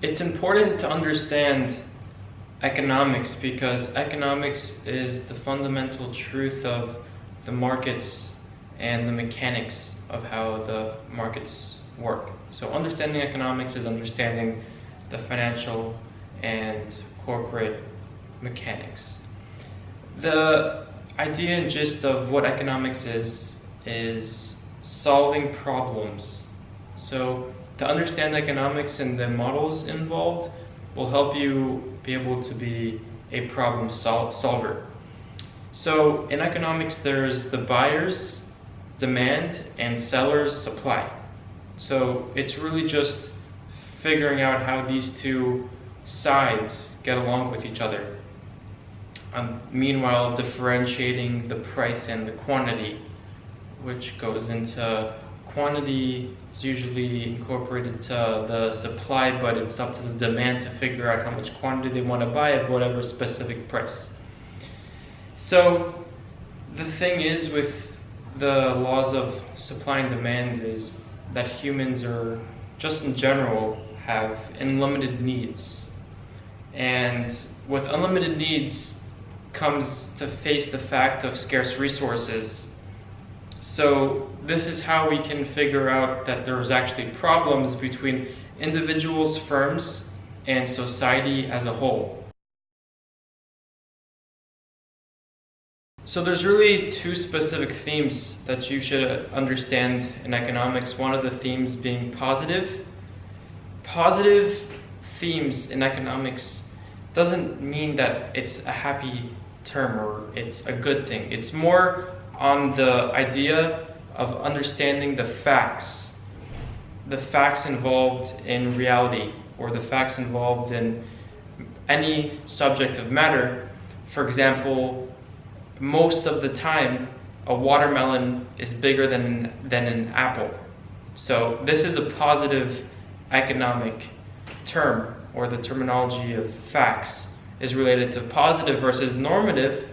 It's important to understand economics because economics is the fundamental truth of the markets and the mechanics of how the markets work. So understanding economics is understanding the financial and corporate mechanics. The idea and gist of what economics is solving problems. So to understand economics and the models involved will help you be able to be a problem solver. So in economics, there's the buyer's demand and seller's supply. So it's really just figuring out how these two sides get along with each other. Meanwhile, differentiating the price and the quantity, which goes into quantity is usually incorporated to the supply, but it's up to the demand to figure out how much quantity they want to buy at whatever specific price. So the thing is with the laws of supply and demand is that humans are, just in general, have unlimited needs. And with unlimited needs comes to face the fact of scarce resources. So this is how we can figure out that there's actually problems between individuals, firms, and society as a whole. So there's really two specific themes that you should understand in economics. One of the themes being positive. Positive themes in economics doesn't mean that it's a happy term or it's a good thing. It's more on the idea of understanding the facts involved in reality, or the facts involved in any subject of matter. For example, most of the time, a watermelon is bigger than an apple. So this is a positive economic term, or the terminology of facts is related to positive, versus normative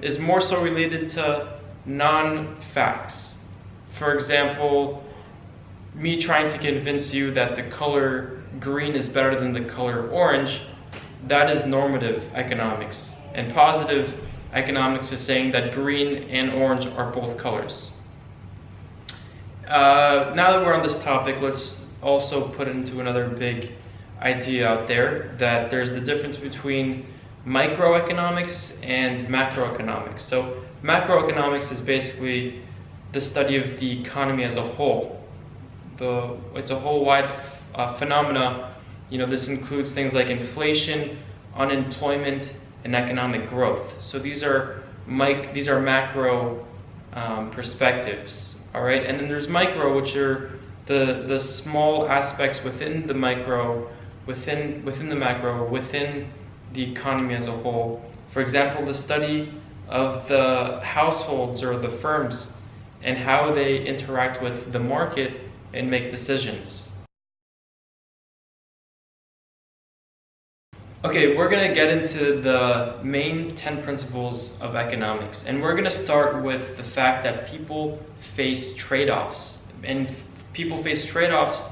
is more so related to non-facts. For example, me trying to convince you that the color green is better than the color orange, that is normative economics. And positive economics is saying that green and orange are both colors. Now that we're on this topic, let's also put into another big idea out there, that there's the difference between microeconomics and macroeconomics. So macroeconomics is basically the study of the economy as a whole. It's a whole wide phenomena. This includes things like inflation, unemployment, and economic growth. So these are macro perspectives. All right, and then there's micro, which are the small aspects within the micro, within the macro, within the economy as a whole. For example, the study of the households or the firms and how they interact with the market and make decisions. Okay, we're going to get into the main 10 principles of economics, and we're going to start with the fact that people face trade-offs. And people face trade-offs.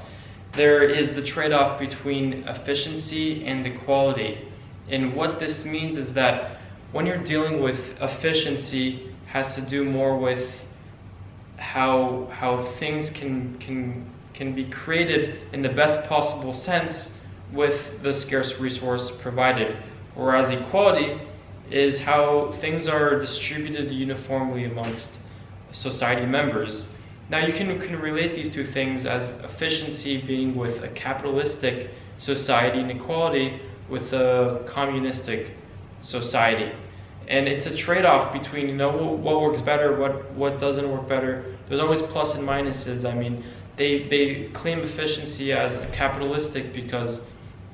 There is the trade-off between efficiency and equality. And what this means is that when you're dealing with efficiency, has to do more with how things can be created in the best possible sense with the scarce resource provided, whereas equality is how things are distributed uniformly amongst society members. Now you can relate these two things as efficiency being with a capitalistic society and equality with a communistic society. And it's a trade-off between what works better, what doesn't work better. There's always plus and minuses. I mean, they claim efficiency as a capitalistic because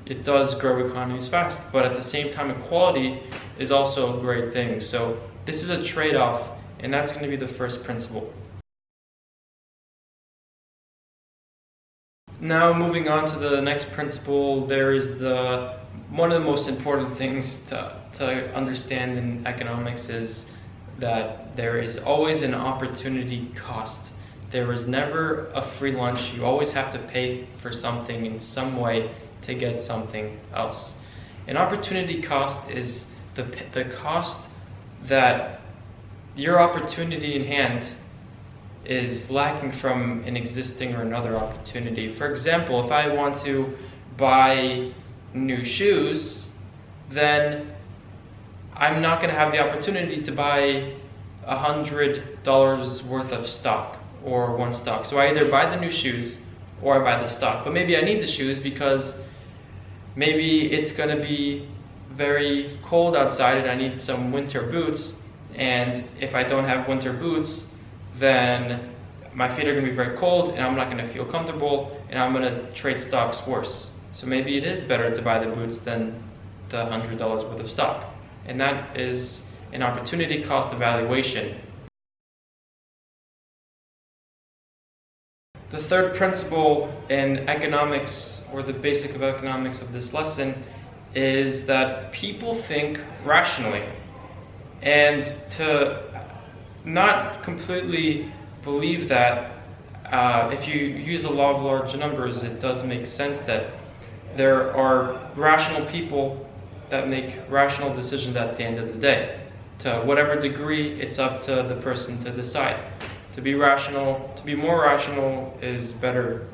it does grow economies fast, but at the same time equality is also a great thing. So this is a trade-off, and that's going to be the first principle. Now moving on to the next principle, there is one of the most important things to understand in economics is that there is always an opportunity cost. There is never a free lunch. You always have to pay for something in some way to get something else. An opportunity cost is the cost that your opportunity in hand is lacking from an existing or another opportunity. For example, if I want to buy new shoes, then I'm not going to have the opportunity to buy $100 worth of stock or one stock. So I either buy the new shoes or I buy the stock. But maybe I need the shoes because maybe it's going to be very cold outside and I need some winter boots. And if I don't have winter boots, then my feet are going to be very cold and I'm not going to feel comfortable and I'm going to trade stocks worse. So maybe it is better to buy the boots than the $100 worth of stock. And that is an opportunity cost evaluation. The third principle in economics, or the basic of economics of this lesson, is that people think rationally. And to not completely believe that, if you use the law of large numbers, it does make sense that there are rational people that make rational decisions at the end of the day. To whatever degree, it's up to the person to decide. To be rational, to be more rational is better.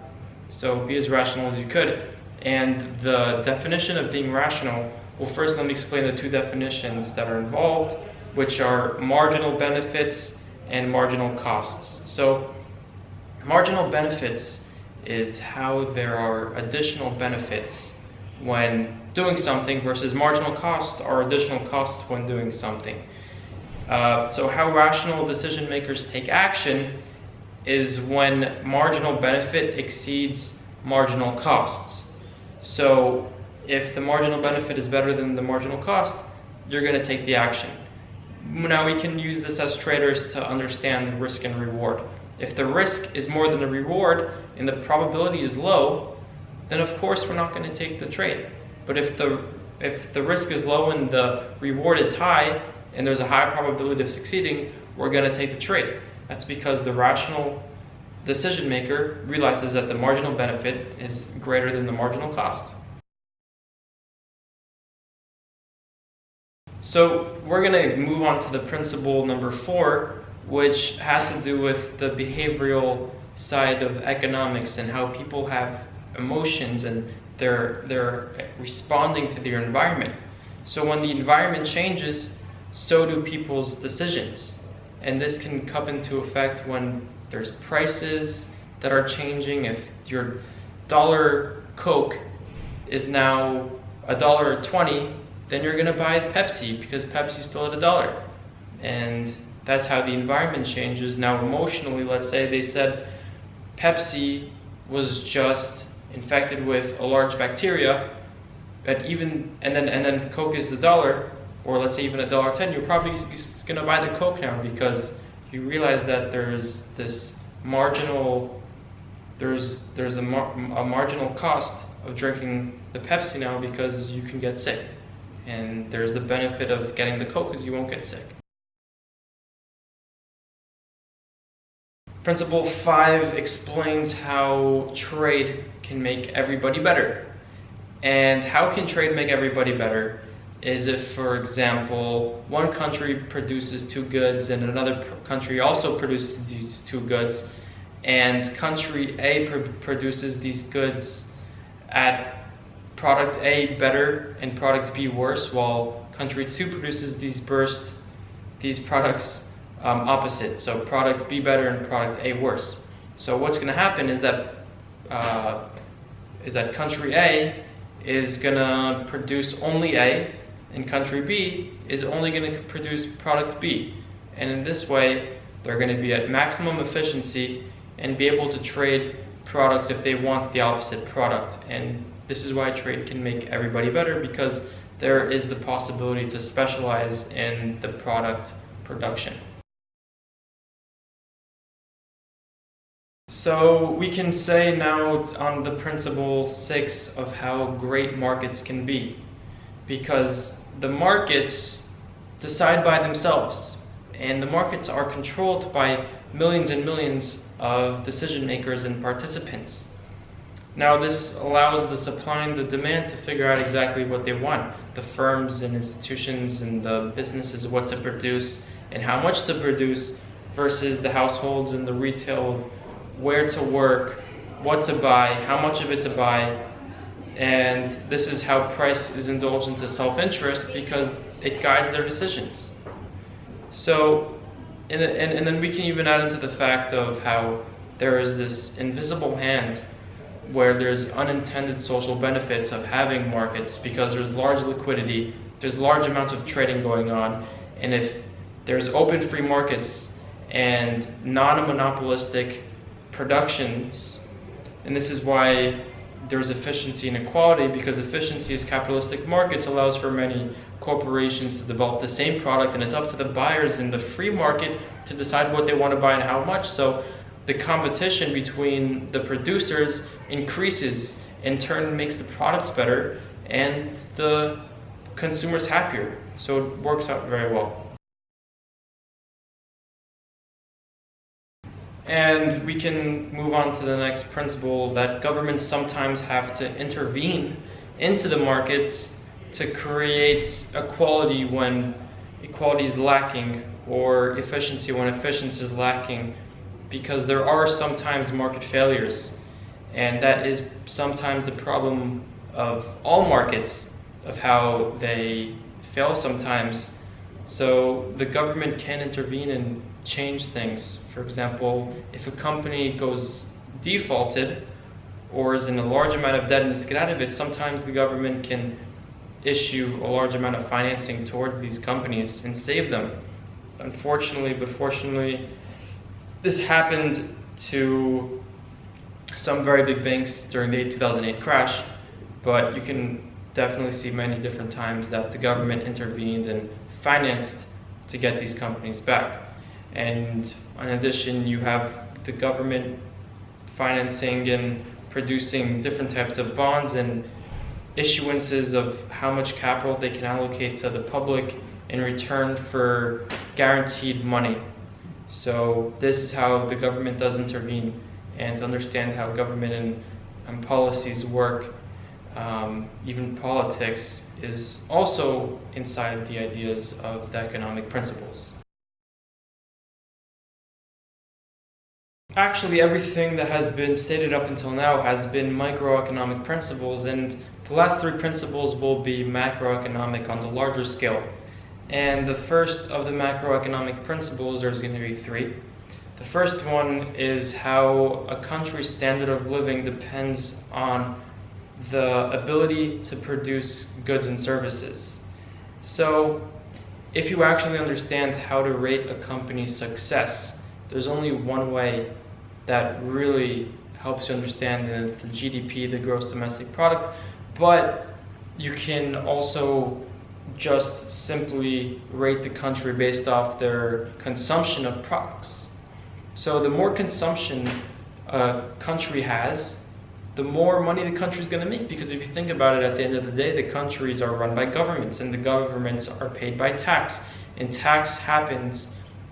So be as rational as you could. And the definition of being rational, well, first let me explain the two definitions that are involved, which are marginal benefits and marginal costs. So marginal benefits is how there are additional benefits when doing something versus marginal costs are additional costs when doing something. So how rational decision makers take action is when marginal benefit exceeds marginal costs. So if the marginal benefit is better than the marginal cost, you're going to take the action. Now we can use this as traders to understand risk and reward. If the risk is more than the reward and the probability is low, then of course we're not going to take the trade. But if the risk is low and the reward is high and there's a high probability of succeeding, we're going to take the trade. That's because the rational decision maker realizes that the marginal benefit is greater than the marginal cost. So we're going to move on to the principle number 4, which has to do with the behavioral side of economics and how people have emotions and they're responding to their environment. So when the environment changes, so do people's decisions. And this can come into effect when there's prices that are changing. If your dollar Coke is now $1.20, then you're going to buy Pepsi because Pepsi's still at $1. And that's how the environment changes. Now emotionally, let's say they said Pepsi was just infected with a large bacteria, and then Coke is $1, or let's say even $1.10, you're probably going to buy the Coke now because you realize that there's this marginal, there's a marginal cost of drinking the Pepsi now because you can get sick, and there's the benefit of getting the Coke because you won't get sick. Principle 5 explains how trade can make everybody better. And how can trade make everybody better is if, for example, one country produces two goods and another country also produces these two goods, and country A produces these goods at product A better and product B worse, while country 2 produces these products opposite. So product B better and product A worse. So what's going to happen is that country A is going to produce only A, and country B is only going to produce product B. And in this way, they're going to be at maximum efficiency and be able to trade products if they want the opposite product. And this is why trade can make everybody better, because there is the possibility to specialize in the product production. So we can say now on the principle 6 of how great markets can be, because the markets decide by themselves, and the markets are controlled by millions and millions of decision makers and participants. Now this allows the supply and the demand to figure out exactly what they want. The firms and institutions and the businesses, what to produce and how much to produce, versus the households and the retail of where to work, what to buy, how much of it to buy. And this is how price is indulged into self-interest, because it guides their decisions. So, and then we can even add into the fact of how there is this invisible hand where there's unintended social benefits of having markets, because there's large liquidity, there's large amounts of trading going on, and if there's open free markets and non-monopolistic productions, and this is why there's efficiency and equality, because efficiency as capitalistic markets allows for many corporations to develop the same product, and it's up to the buyers in the free market to decide what they want to buy and how much. So the competition between the producers increases, in turn makes the products better and the consumers happier. So it works out very well. And we can move on to the next principle, that governments sometimes have to intervene into the markets to create equality when equality is lacking, or efficiency when efficiency is lacking, because there are sometimes market failures, and that is sometimes the problem of all markets, of how they fail sometimes. So the government can intervene and change things. For example, if a company goes defaulted or is in a large amount of debt and needs to get out of it, sometimes the government can issue a large amount of financing towards these companies and save them. Unfortunately, but fortunately, this happened to some very big banks during the 2008 crash, but you can definitely see many different times that the government intervened and financed to get these companies back. And in addition, you have the government financing and producing different types of bonds and issuances of how much capital they can allocate to the public in return for guaranteed money. So this is how the government does intervene, and to understand how government and policies work, even politics, is also inside the ideas of the economic principles. Actually, everything that has been stated up until now has been microeconomic principles, and the last three principles will be macroeconomic on the larger scale. And the first of the macroeconomic principles, there's going to be three. The first one is how a country's standard of living depends on the ability to produce goods and services. So if you actually understand how to rate a company's success, there's only one way that really helps you understand, and it's the GDP, the gross domestic product, but you can also just simply rate the country based off their consumption of products. So the more consumption a country has, the more money the country is going to make, because if you think about it, at the end of the day, the countries are run by governments, and the governments are paid by tax, and tax happens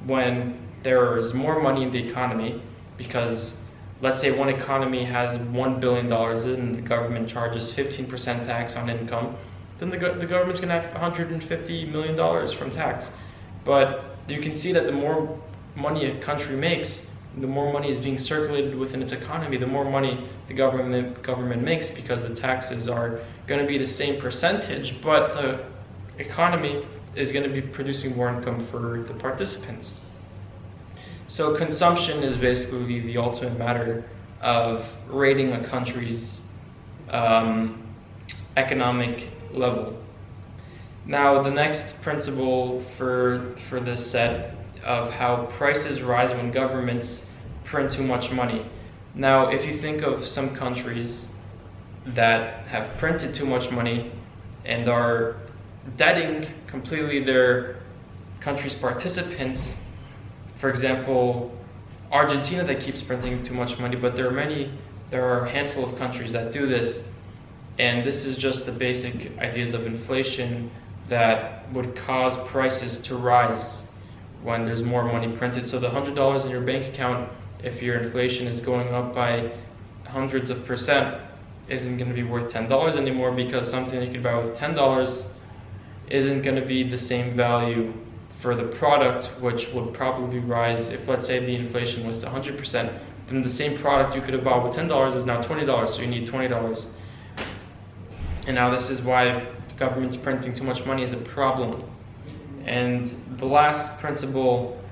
when there is more money in the economy, because let's say one economy has $1 billion in, and the government charges 15% tax on income, then the government's going to have $150 million from tax. But you can see that the more money a country makes, the more money is being circulated within its economy, the more money the government makes, because the taxes are going to be the same percentage, but the economy is going to be producing more income for the participants. So consumption is basically the ultimate matter of rating a country's economic level. Now, the next principle for this set of how prices rise when governments print too much money. Now, if you think of some countries that have printed too much money and are debting completely their country's participants, for example, Argentina, that keeps printing too much money, but there are a handful of countries that do this, and this is just the basic ideas of inflation that would cause prices to rise when there's more money printed. So the $100 in your bank account, if your inflation is going up by hundreds of percent, isn't going to be worth $10 anymore, because something that you could buy with $10 isn't going to be the same value for the product, which would probably rise. If, let's say, the inflation was 100%, then the same product you could have bought with $10 is now $20, so you need $20. And now this is why the government's printing too much money is a problem. And the last principle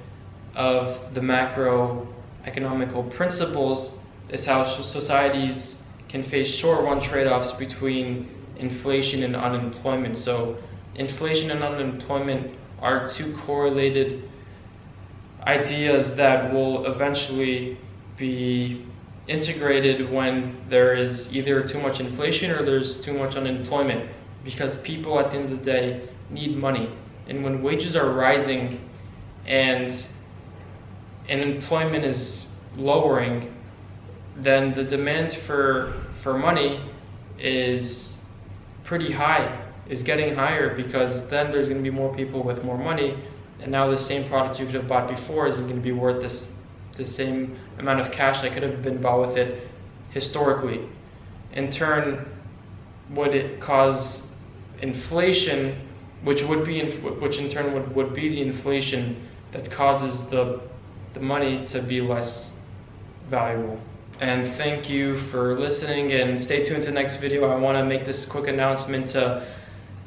of the macroeconomical principles is how societies can face short-run trade-offs between inflation and unemployment. So inflation and unemployment are two correlated ideas that will eventually be integrated when there is either too much inflation or there's too much unemployment, because people at the end of the day need money. And when wages are rising and employment is lowering, then the demand for money is pretty high, is getting higher, because then there's going to be more people with more money, and now the same product you could have bought before isn't going to be worth the same amount of cash that could have been bought with it historically. In turn, would it cause inflation, which in turn would be the inflation that causes the money to be less valuable. And thank you for listening, and stay tuned to the next video. I want to make this quick announcement to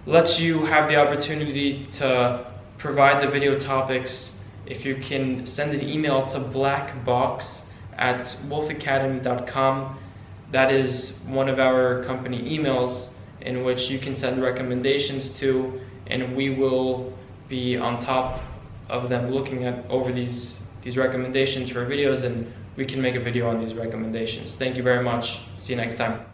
let you have the opportunity to provide the video topics. If you can send an email to blackbox@wolfacademy.com. That is one of our company emails in which you can send recommendations to, and we will be on top of them looking over these recommendations for videos, and we can make a video on these recommendations. Thank you very much. See you next time.